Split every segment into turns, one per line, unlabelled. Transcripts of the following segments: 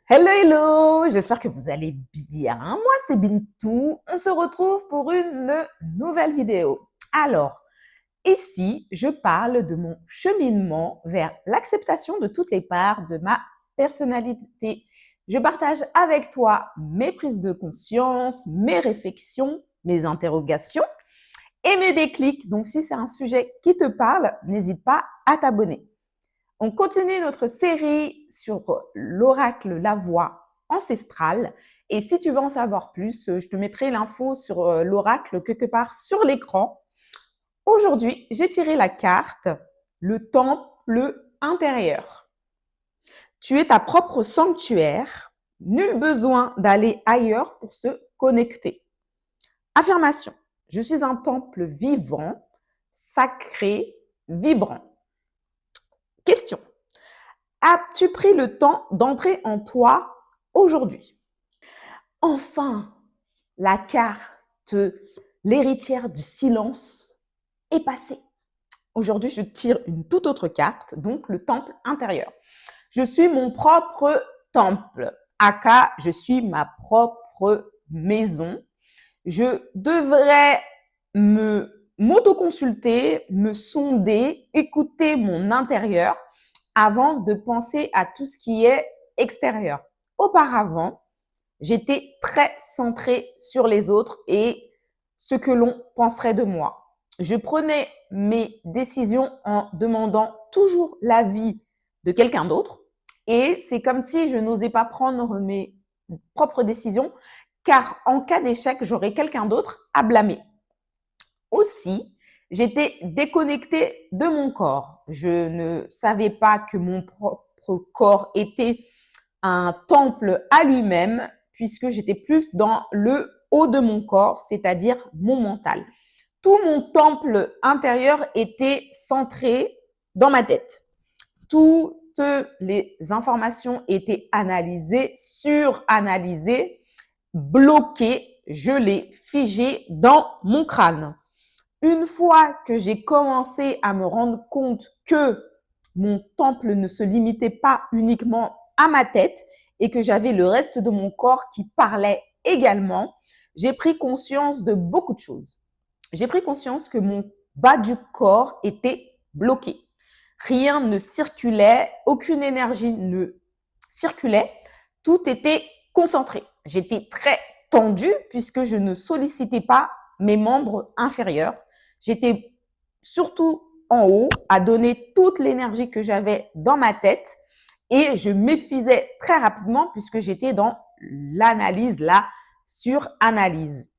Hello, hello, j'espère que vous allez bien. Moi, c'est Bintou. On se retrouve pour une nouvelle vidéo. Alors, ici, je parle de mon cheminement vers l'acceptation de toutes les parts de ma personnalité. Je partage avec toi mes prises de conscience, mes réflexions, mes interrogations et mes déclics. Donc, si c'est un sujet qui te parle, n'hésite pas à t'abonner. On continue notre série sur l'oracle La Voix ancestrale. Et si tu veux en savoir plus, je te mettrai l'info sur l'oracle quelque part sur l'écran. Aujourd'hui, j'ai tiré la carte le temple intérieur. Tu es ta propre sanctuaire. Nul besoin d'aller ailleurs pour se connecter. Affirmation. Je suis un temple vivant, sacré, vibrant. Question. As-tu pris le temps d'entrer en toi aujourd'hui? Enfin, la carte, l'héritière du silence est passée. Aujourd'hui, je tire une toute autre carte, donc le temple intérieur. Je suis mon propre temple, aka je suis ma propre maison. Je devrais m'autoconsulter, me sonder, écouter mon intérieur avant de penser à tout ce qui est extérieur. Auparavant, j'étais très centrée sur les autres et ce que l'on penserait de moi. Je prenais mes décisions en demandant toujours l'avis de quelqu'un d'autre et c'est comme si je n'osais pas prendre mes propres décisions car en cas d'échec, j'aurais quelqu'un d'autre à blâmer. Aussi, j'étais déconnectée de mon corps. Je ne savais pas que mon propre corps était un temple à lui-même puisque j'étais plus dans le haut de mon corps, c'est-à-dire mon mental. Tout mon temple intérieur était centré dans ma tête. Toutes les informations étaient analysées, suranalysées, bloquées, gelées, figées dans mon crâne. Une fois que j'ai commencé à me rendre compte que mon temple ne se limitait pas uniquement à ma tête et que j'avais le reste de mon corps qui parlait également, j'ai pris conscience de beaucoup de choses. J'ai pris conscience que mon bas du corps était bloqué. Rien ne circulait, aucune énergie ne circulait, tout était concentré. J'étais très tendue puisque je ne sollicitais pas mes membres inférieurs. J'étais surtout en haut à donner toute l'énergie que j'avais dans ma tête et je m'épuisais très rapidement puisque j'étais dans l'analyse, la suranalyse.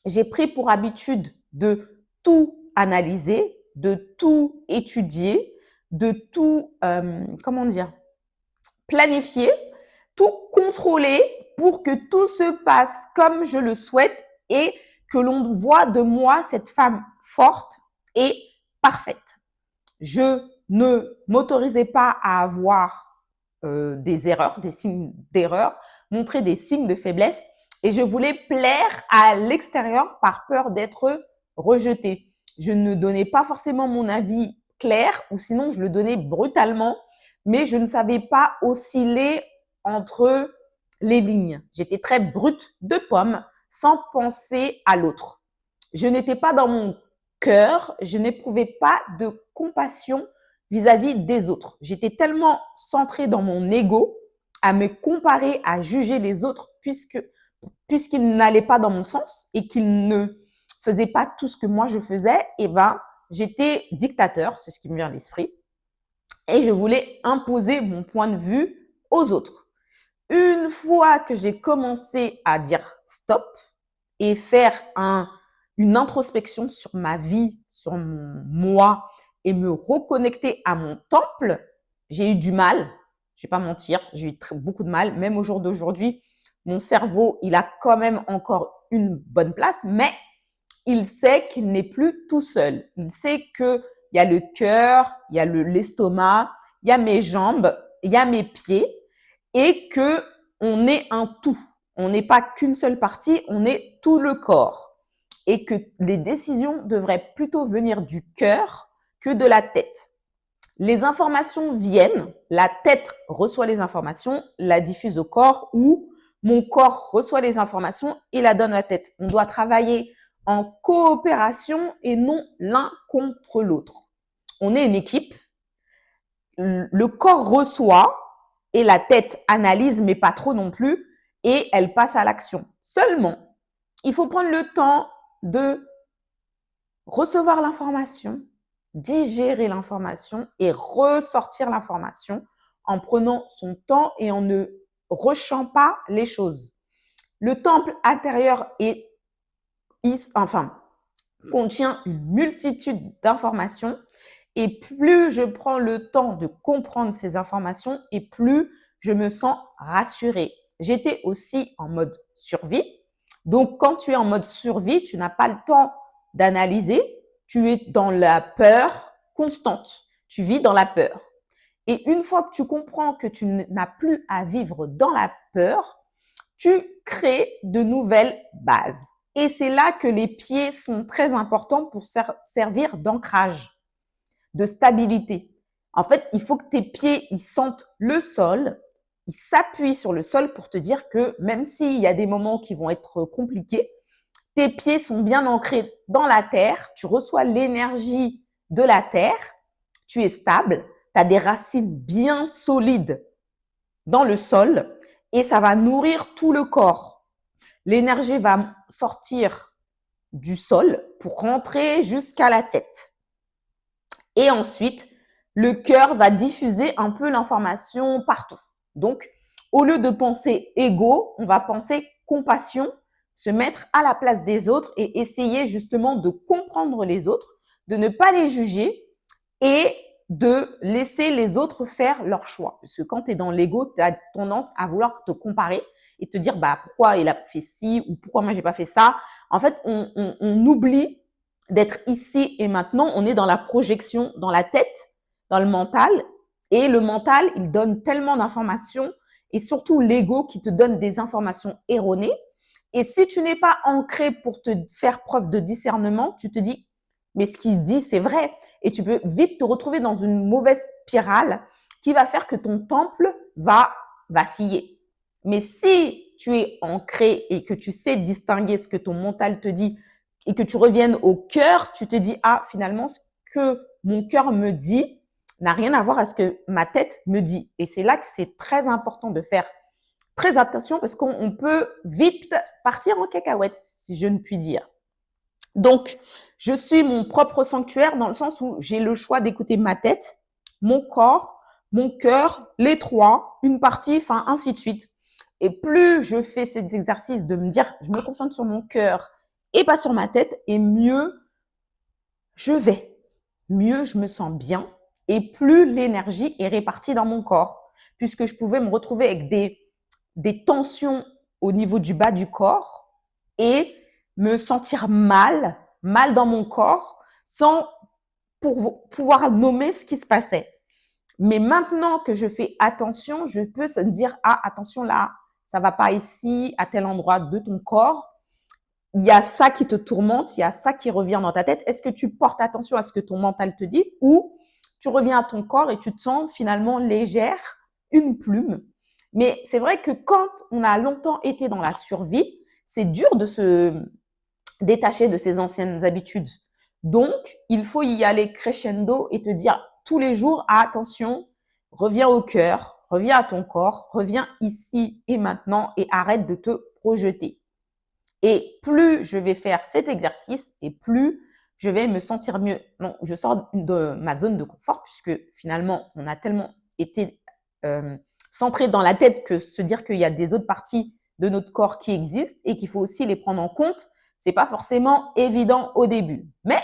J'ai pris pour habitude de tout analyser, de tout étudier, de tout, planifier, tout contrôler pour que tout se passe comme je le souhaite et que l'on voit de moi cette femme forte et parfaite. Je ne m'autorisais pas à avoir des erreurs, des signes d'erreur, montrer des signes de faiblesse et je voulais plaire à l'extérieur par peur d'être rejetée. Je ne donnais pas forcément mon avis clair ou sinon je le donnais brutalement, mais je ne savais pas osciller entre les lignes. J'étais très brute de pomme sans penser à l'autre. Je n'étais pas dans mon cœur, je n'éprouvais pas de compassion vis-à-vis des autres. J'étais tellement centrée dans mon ego à me comparer, à juger les autres puisqu'ils n'allaient pas dans mon sens et qu'ils ne faisaient pas tout ce que moi je faisais, et ben j'étais dictateur, c'est ce qui me vient à l'esprit, et je voulais imposer mon point de vue aux autres. Une fois que j'ai commencé à dire stop et faire une introspection sur ma vie, sur mon moi et me reconnecter à mon temple, j'ai eu du mal. Je vais pas mentir, j'ai eu beaucoup de mal. Même au jour d'aujourd'hui, mon cerveau, il a quand même encore une bonne place, mais il sait qu'il n'est plus tout seul. Il sait que il y a le cœur, il y a l'estomac, il y a mes jambes, il y a mes pieds et que on est un tout. On n'est pas qu'une seule partie, on est tout le corps. Et que les décisions devraient plutôt venir du cœur que de la tête. Les informations viennent, la tête reçoit les informations, la diffuse au corps ou mon corps reçoit les informations et la donne à la tête. On doit travailler en coopération et non l'un contre l'autre. On est une équipe. Le corps reçoit et la tête analyse, mais pas trop non plus, et elle passe à l'action. Seulement, il faut prendre le temps de recevoir l'information, digérer l'information et ressortir l'information en prenant son temps et en ne rushant pas les choses. Le temple intérieur contient une multitude d'informations et plus je prends le temps de comprendre ces informations et plus je me sens rassurée. J'étais aussi en mode survie. Donc, quand tu es en mode survie, tu n'as pas le temps d'analyser. Tu es dans la peur constante. Tu vis dans la peur. Et une fois que tu comprends que tu n'as plus à vivre dans la peur, tu crées de nouvelles bases. Et c'est là que les pieds sont très importants pour servir d'ancrage, de stabilité. En fait, il faut que tes pieds, ils sentent le sol, ils s'appuient sur le sol pour te dire que même s'il y a des moments qui vont être compliqués, tes pieds sont bien ancrés dans la terre, tu reçois l'énergie de la terre, tu es stable, tu as des racines bien solides dans le sol et ça va nourrir tout le corps. L'énergie va sortir du sol pour rentrer jusqu'à la tête. Et ensuite, le cœur va diffuser un peu l'information partout. Donc, au lieu de penser ego, on va penser compassion, se mettre à la place des autres et essayer justement de comprendre les autres, de ne pas les juger et de laisser les autres faire leur choix. Parce que quand tu es dans l'ego, tu as tendance à vouloir te comparer et te dire pourquoi il a fait ci ou pourquoi moi j'ai pas fait ça. En fait, on oublie d'être ici et maintenant. On est dans la projection, dans la tête, dans le mental. Et le mental, il donne tellement d'informations et surtout l'ego qui te donne des informations erronées. Et si tu n'es pas ancré pour te faire preuve de discernement, tu te dis, mais ce qu'il dit, c'est vrai. Et tu peux vite te retrouver dans une mauvaise spirale qui va faire que ton temple va vaciller. Mais si tu es ancré et que tu sais distinguer ce que ton mental te dit et que tu reviennes au cœur, tu te dis, finalement, ce que mon cœur me dit n'a rien à voir à ce que ma tête me dit. Et c'est là que c'est très important de faire très attention parce qu'on peut vite partir en cacahuète, si je ne puis dire. Donc, je suis mon propre sanctuaire dans le sens où j'ai le choix d'écouter ma tête, mon corps, mon cœur, les trois, une partie, ainsi de suite. Et plus je fais cet exercice de me dire, je me concentre sur mon cœur et pas sur ma tête, et mieux je vais, mieux je me sens bien et plus l'énergie est répartie dans mon corps. Puisque je pouvais me retrouver avec des tensions au niveau du bas du corps et me sentir mal dans mon corps sans pouvoir nommer ce qui se passait. Mais maintenant que je fais attention, je peux me dire, attention là, ça va pas ici, à tel endroit de ton corps. Il y a ça qui te tourmente, il y a ça qui revient dans ta tête. Est-ce que tu portes attention à ce que ton mental te dit ou tu reviens à ton corps et tu te sens finalement légère, une plume? Mais c'est vrai que quand on a longtemps été dans la survie, c'est dur de se détacher de ses anciennes habitudes. Donc, il faut y aller crescendo et te dire tous les jours, attention, reviens au cœur, reviens à ton corps, reviens ici et maintenant et arrête de te projeter. Et plus je vais faire cet exercice et plus je vais me sentir mieux. Non, je sors de ma zone de confort puisque finalement, on a tellement été centré dans la tête que se dire qu'il y a des autres parties de notre corps qui existent et qu'il faut aussi les prendre en compte, c'est pas forcément évident au début. Mais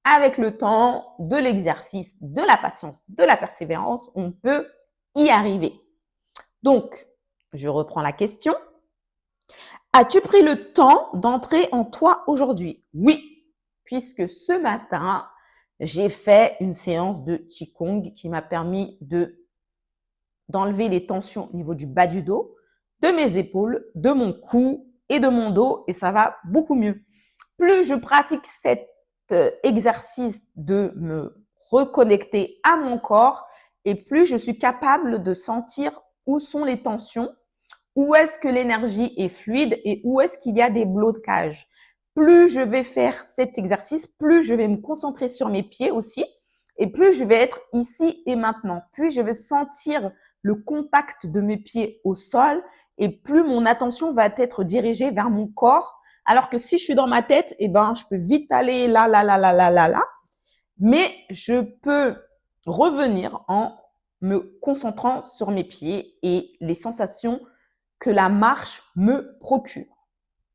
avec le temps, de l'exercice, de la patience, de la persévérance, on peut y arriver. Donc, je reprends la question. As-tu pris le temps d'entrer en toi aujourd'hui? Oui, puisque ce matin, j'ai fait une séance de Qigong qui m'a permis d'enlever les tensions au niveau du bas du dos, de mes épaules, de mon cou et de mon dos et ça va beaucoup mieux. Plus je pratique cet exercice de me reconnectée à mon corps et plus je suis capable de sentir où sont les tensions, où est-ce que l'énergie est fluide et où est-ce qu'il y a des blocages. Plus je vais faire cet exercice, plus je vais me concentrer sur mes pieds aussi et plus je vais être ici et maintenant. Plus je vais sentir le contact de mes pieds au sol et plus mon attention va être dirigée vers mon corps. Alors que si je suis dans ma tête, eh ben, je peux vite aller là, là, là, là, là, là, là. Mais je peux revenir en me concentrant sur mes pieds et les sensations que la marche me procure.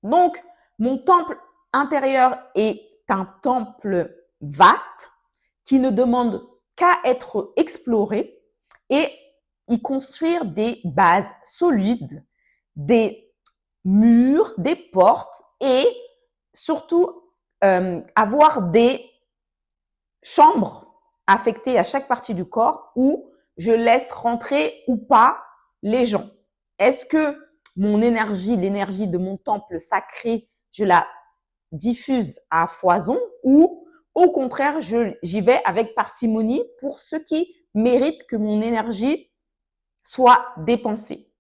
Donc, mon temple intérieur est un temple vaste qui ne demande qu'à être exploré et y construire des bases solides, des murs, des portes et surtout avoir des chambres affectées à chaque partie du corps où je laisse rentrer ou pas les gens. Est-ce que mon énergie, l'énergie de mon temple sacré, je la diffuse à foison ou au contraire, j'y vais avec parcimonie pour ceux qui méritent que mon énergie soit dépensée.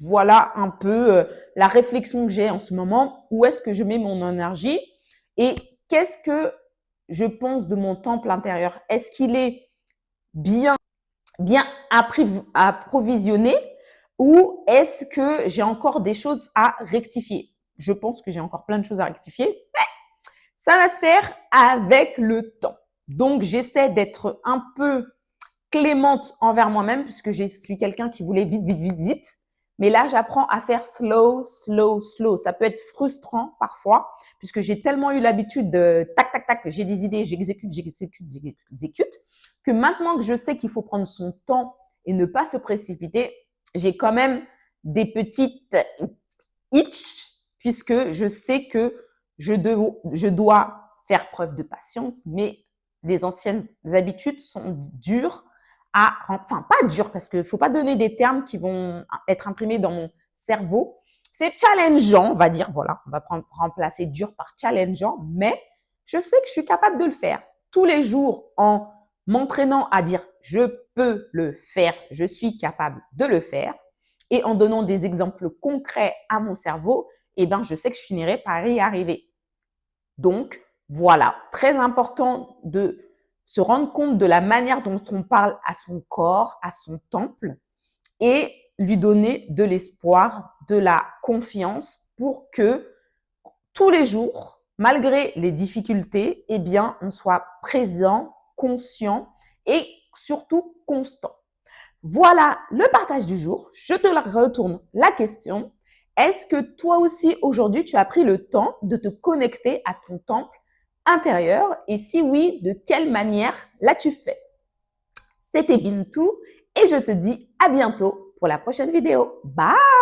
Voilà un peu la réflexion que j'ai en ce moment. Où est-ce que je mets mon énergie et qu'est-ce que je pense de mon temple intérieur? Est-ce qu'il est bien approvisionné ou est-ce que j'ai encore des choses à rectifier? Je pense que j'ai encore plein de choses à rectifier, mais ça va se faire avec le temps. Donc, j'essaie d'être un peu clémente envers moi-même puisque je suis quelqu'un qui voulait vite, vite, vite, vite. Mais là, j'apprends à faire slow, slow, slow. Ça peut être frustrant parfois puisque j'ai tellement eu l'habitude de tac, tac, tac, j'ai des idées, j'exécute, j'exécute, j'exécute, que maintenant que je sais qu'il faut prendre son temps et ne pas se précipiter, j'ai quand même des petites itch puisque je sais que je dois faire preuve de patience, mais les anciennes habitudes sont dures enfin pas dures parce qu'il faut pas donner des termes qui vont être imprimés dans mon cerveau. C'est challengeant, on va dire, voilà, on va remplacer dur par challengeant, mais je sais que je suis capable de le faire tous les jours en m'entraînant à dire je peux le faire, je suis capable de le faire et en donnant des exemples concrets à mon cerveau, eh ben, je sais que je finirai par y arriver. Donc, voilà, très important de se rendre compte de la manière dont on parle à son corps, à son temple et lui donner de l'espoir, de la confiance pour que tous les jours, malgré les difficultés, eh bien, on soit présent, conscient et surtout constant. Voilà le partage du jour. Je te retourne la question. Est-ce que toi aussi, aujourd'hui, tu as pris le temps de te connecter à ton temple intérieur? Et si oui, de quelle manière l'as-tu fait? C'était Bintou et je te dis à bientôt pour la prochaine vidéo. Bye!